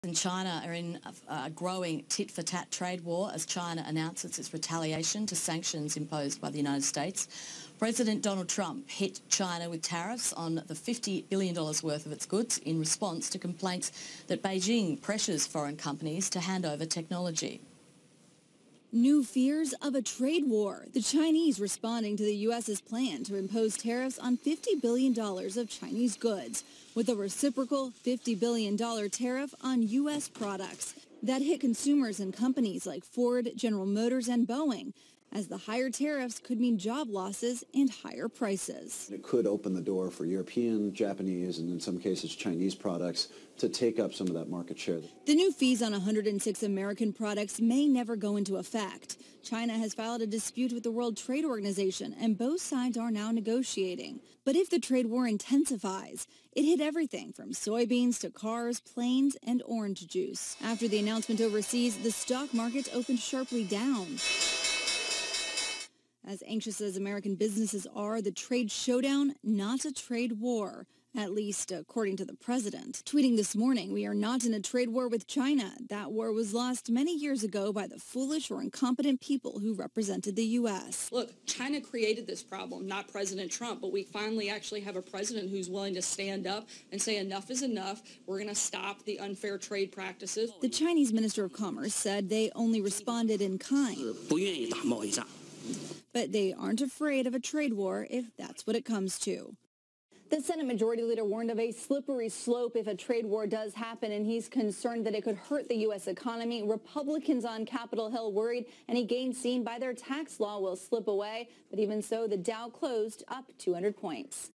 And China are in a growing tit-for-tat trade war as China announces its retaliation to sanctions imposed by the United States. President Donald Trump hit China with tariffs on the $50 billion worth of its goods in response to complaints that Beijing pressures foreign companies to hand over technology. New fears of a trade war. The Chinese responding to the U.S.'s plan to impose tariffs on $50 billion of Chinese goods, with a reciprocal $50 billion tariff on U.S. products that hit consumers and companies like Ford, General Motors, and Boeing, as the higher tariffs could mean job losses and higher prices. It could open the door for European, Japanese, and in some cases Chinese products to take up some of that market share. The new fees on 106 American products may never go into effect. China has filed a dispute with the World Trade Organization, and both sides are now negotiating. But if the trade war intensifies, it hit everything from soybeans to cars, planes, and orange juice. After the announcement overseas, the stock markets opened sharply down. As anxious as American businesses are, the trade showdown, not a trade war, at least according to the president. Tweeting this morning, "We are not in a trade war with China. That war was lost many years ago by the foolish or incompetent people who represented the U.S." Look, China created this problem, not President Trump, but we finally actually have a president who's willing to stand up and say enough is enough. We're going to stop the unfair trade practices. The Chinese Minister of Commerce said they only responded in kind. But they aren't afraid of a trade war if that's what it comes to. The Senate Majority Leader warned of a slippery slope if a trade war does happen, and he's concerned that it could hurt the U.S. economy. Republicans on Capitol Hill worried any gains seen by their tax law will slip away. But even so, the Dow closed up 200 points.